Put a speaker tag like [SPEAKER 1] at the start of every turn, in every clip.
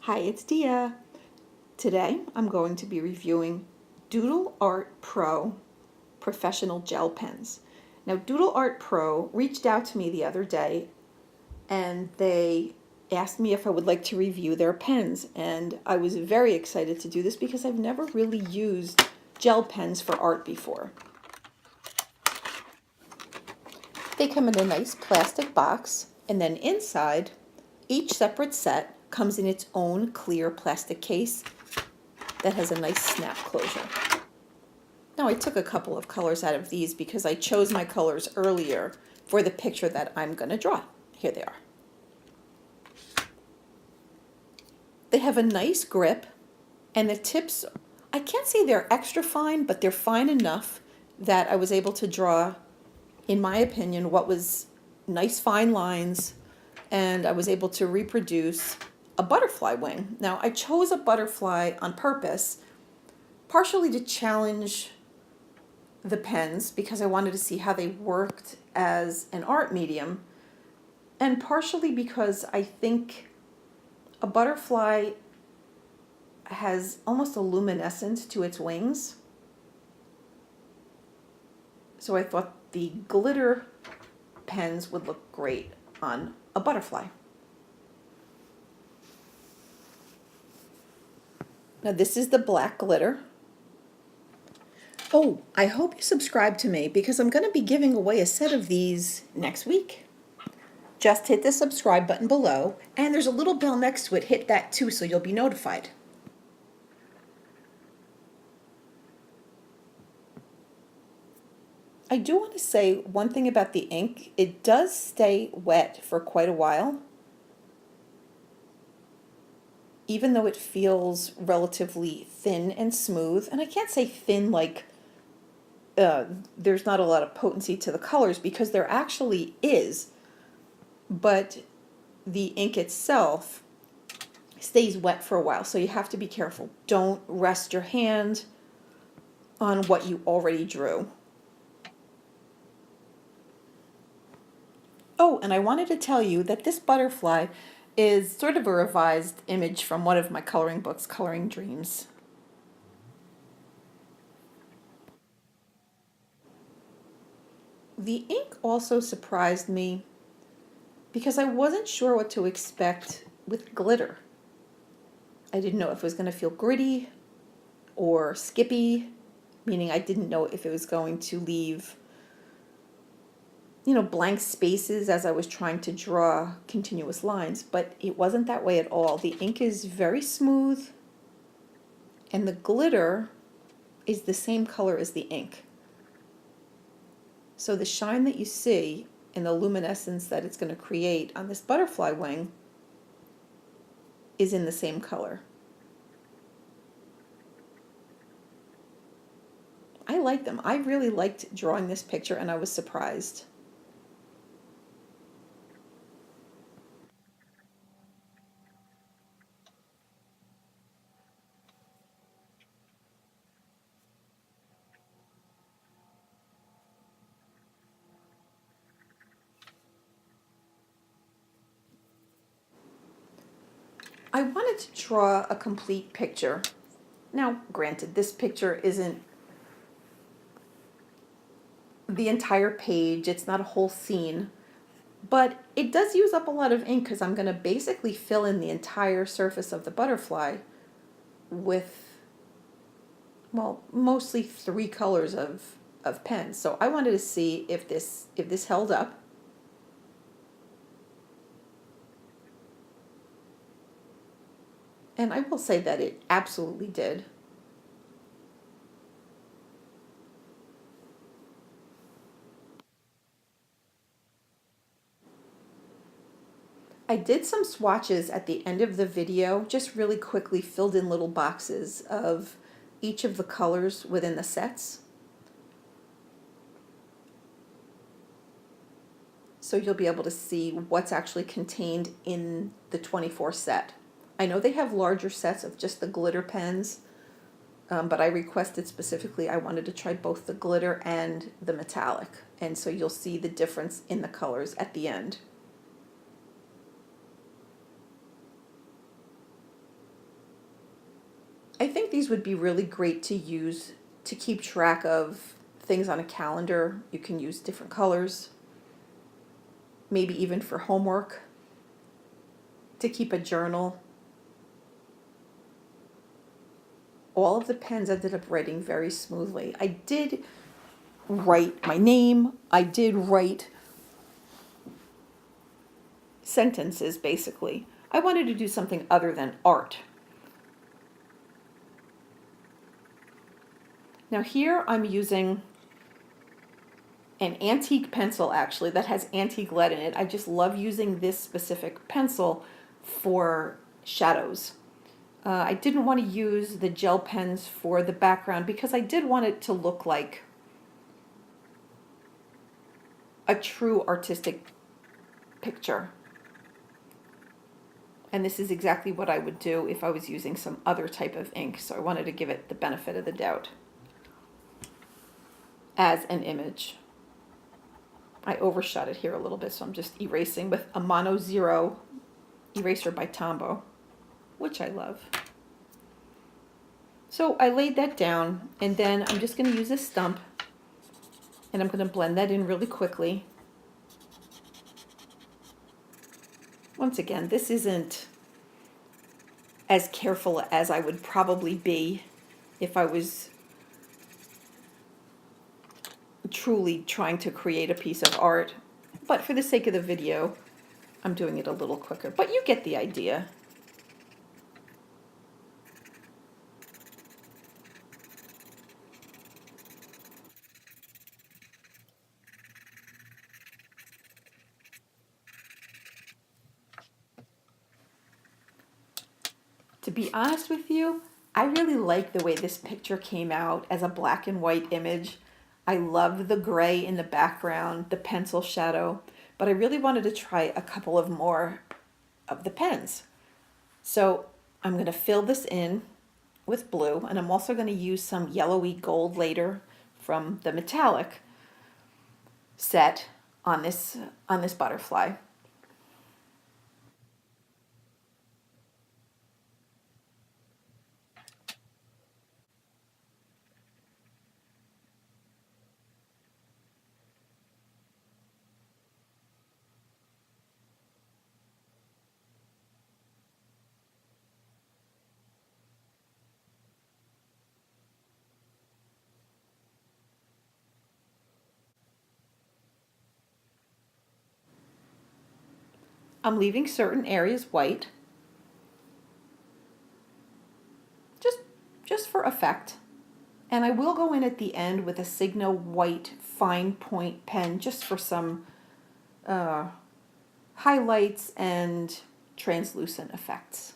[SPEAKER 1] Hi, it's Dia. Today I'm going to be reviewing Doodle Art Pro professional gel pens. Now, Doodle Art Pro reached out to me the other day and they asked me if I would like to review their pens, and I was very excited to do this because I've never really used gel pens for art before. They come in a nice plastic box, and then inside, each separate set comes in its own clear plastic case that has a nice snap closure. Now I took a couple of colors out of these because I chose my colors earlier for the picture that I'm going to draw. Here they are. They have a nice grip, and the tips, I can't say they're extra fine, but they're fine enough that I was able to draw, in my opinion, what was nice fine lines, and I was able to reproduce a butterfly wing. Now I chose a butterfly on purpose, partially to challenge the pens because I wanted to see how they worked as an art medium, and partially because I think a butterfly has almost a luminescence to its wings. So I thought the glitter pens would look great on a butterfly. Now this is the black glitter. Oh, I hope you subscribe to me because I'm going to be giving away a set of these next week. Just hit the subscribe button below, and there's a little bell next to it. Hit that too so you'll be notified. I do want to say one thing about the ink. It does stay wet for quite a while, even though it feels relatively thin and smooth. And I can't say thin like there's not a lot of potency to the colors, because there actually is, but the ink itself stays wet for a while, so you have to be careful. Don't rest your hand on what you already drew. Oh, and I wanted to tell you that this butterfly is sort of a revised image from one of my coloring books, Coloring Dreams. The ink also surprised me because I wasn't sure what to expect with glitter. I didn't know if it was going to feel gritty or skippy, meaning I didn't know if it was going to leave, blank spaces as I was trying to draw continuous lines, but it wasn't that way at all. The ink is very smooth, and the glitter is the same color as the ink. So the shine that you see and the luminescence that it's going to create on this butterfly wing is in the same color. I like them. I really liked drawing this picture, and I was surprised. I wanted to draw a complete picture. Now, granted, this picture isn't the entire page, it's not a whole scene, but it does use up a lot of ink because I'm going to basically fill in the entire surface of the butterfly with, well, mostly 3 colors of pen. So I wanted to see if this held up. And I will say that it absolutely did. I did some swatches at the end of the video, just really quickly filled in little boxes of each of the colors within the sets. So you'll be able to see what's actually contained in the 24 set. I know they have larger sets of just the glitter pens, but I requested specifically, I wanted to try both the glitter and the metallic. And so you'll see the difference in the colors at the end. I think these would be really great to use to keep track of things on a calendar. You can use different colors, maybe even for homework, to keep a journal. All of the pens ended up writing very smoothly. I did write my name. I did write sentences, basically. I wanted to do something other than art. Now here I'm using an antique pencil, actually, that has antique lead in it. I just love using this specific pencil for shadows. I didn't want to use the gel pens for the background because I did want it to look like a true artistic picture. And this is exactly what I would do if I was using some other type of ink. So I wanted to give it the benefit of the doubt as an image. I overshot it here a little bit, so I'm just erasing with a Mono Zero eraser by Tombow, which I love. So I laid that down, and then I'm just going to use a stump, and I'm going to blend that in really quickly. Once again, this isn't as careful as I would probably be if I was truly trying to create a piece of art, but for the sake of the video, I'm doing it a little quicker, but you get the idea. To be honest with you, I really like the way this picture came out as a black and white image. I love the gray in the background, the pencil shadow, but I really wanted to try a couple of more of the pens. So I'm going to fill this in with blue, and I'm also going to use some yellowy gold later from the metallic set on this butterfly. I'm leaving certain areas white, just for effect. And I will go in at the end with a Sigma white fine point pen just for some highlights and translucent effects.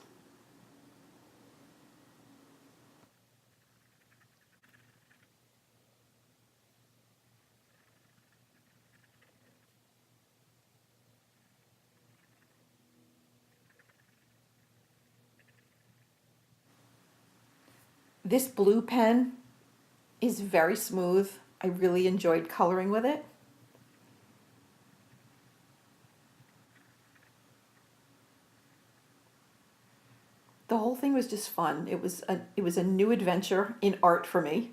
[SPEAKER 1] This blue pen is very smooth. I really enjoyed coloring with it. The whole thing was just fun. It was a new adventure in art for me.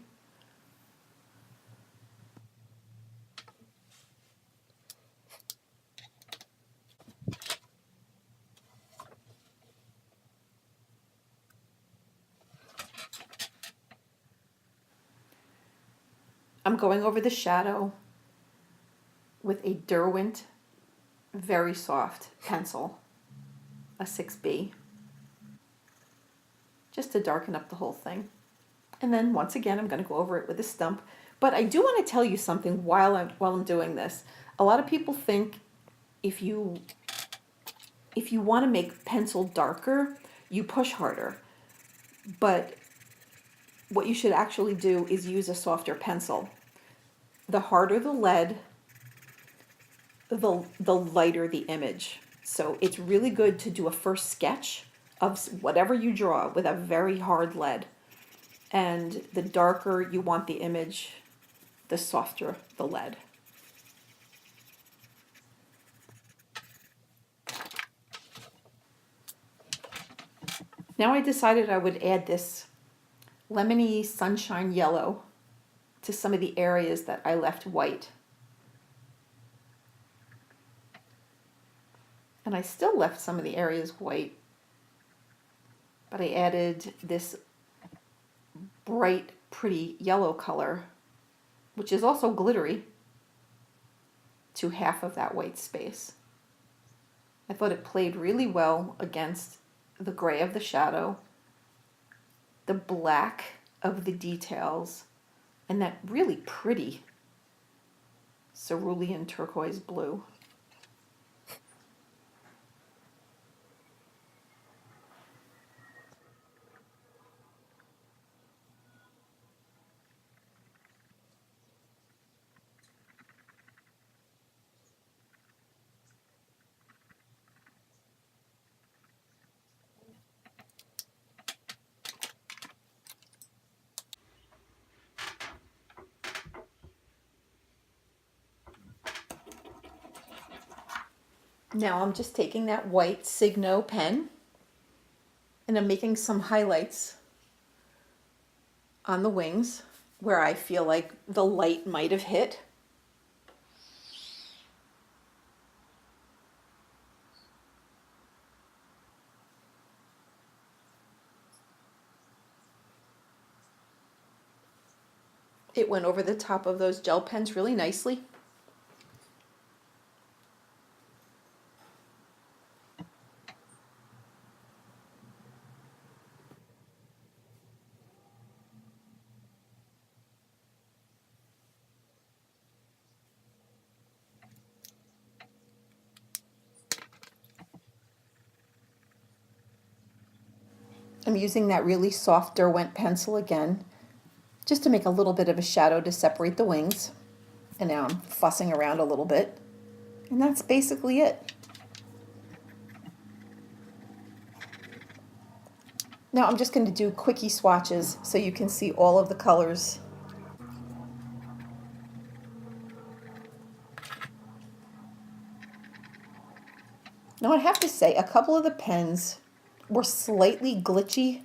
[SPEAKER 1] I'm going over the shadow with a Derwent very soft pencil, a 6B, just to darken up the whole thing. And then once again, I'm going to go over it with a stump. But I do want to tell you something while I'm doing this. A lot of people think if you want to make pencil darker, you push harder. But what you should actually do is use a softer pencil. The harder the lead, the lighter the image. So it's really good to do a first sketch of whatever you draw with a very hard lead. And the darker you want the image, the softer the lead. Now I decided I would add this lemony sunshine yellow to some of the areas that I left white. And I still left some of the areas white, but I added this bright, pretty yellow color, which is also glittery, to half of that white space. I thought it played really well against the gray of the shadow, the black of the details, and that really pretty cerulean turquoise blue. Now I'm just taking that white Signo pen and I'm making some highlights on the wings where I feel like the light might have hit. It went over the top of those gel pens really nicely. I'm using that really soft Derwent pencil again, just to make a little bit of a shadow to separate the wings. And now I'm fussing around a little bit, and that's basically it. Now I'm just going to do quickie swatches so you can see all of the colors. Now I have to say, a couple of the pens were slightly glitchy,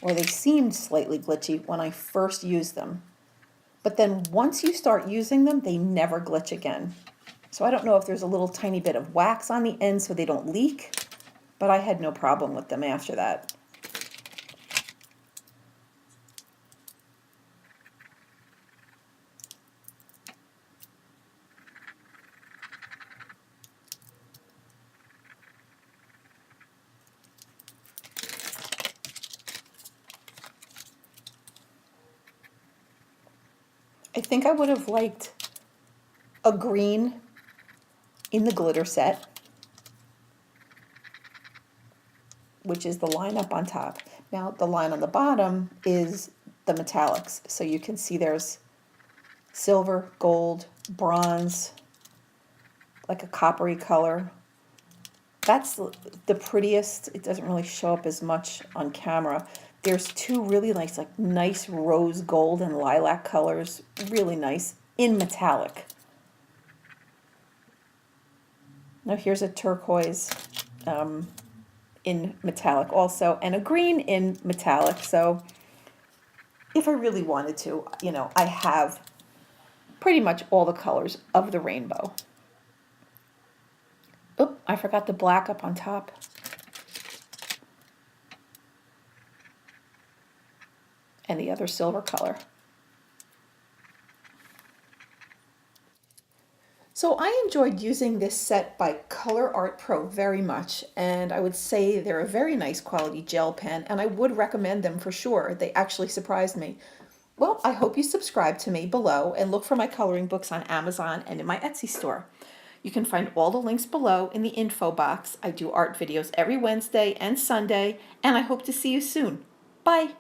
[SPEAKER 1] or they seemed slightly glitchy when I first used them. But then once you start using them, they never glitch again. So I don't know if there's a little tiny bit of wax on the end so they don't leak, but I had no problem with them after that. I think I would have liked a green in the glitter set, which is the line up on top. Now the line on the bottom is the metallics. So you can see there's silver, gold, bronze, like a coppery color. That's the prettiest. It doesn't really show up as much on camera. There's two really nice rose gold and lilac colors, really nice, in metallic. Now here's a turquoise in metallic also, and a green in metallic. So if I really wanted to, I have pretty much all the colors of the rainbow. Oop, I forgot the black up on top. And the other silver color. So I enjoyed using this set by Color Art Pro very much, and I would say they're a very nice quality gel pen, and I would recommend them for sure. They actually surprised me. Well, I hope you subscribe to me below and look for my coloring books on Amazon and in my Etsy store. You can find all the links below in the info box. I do art videos every Wednesday and Sunday, and I hope to see you soon. Bye!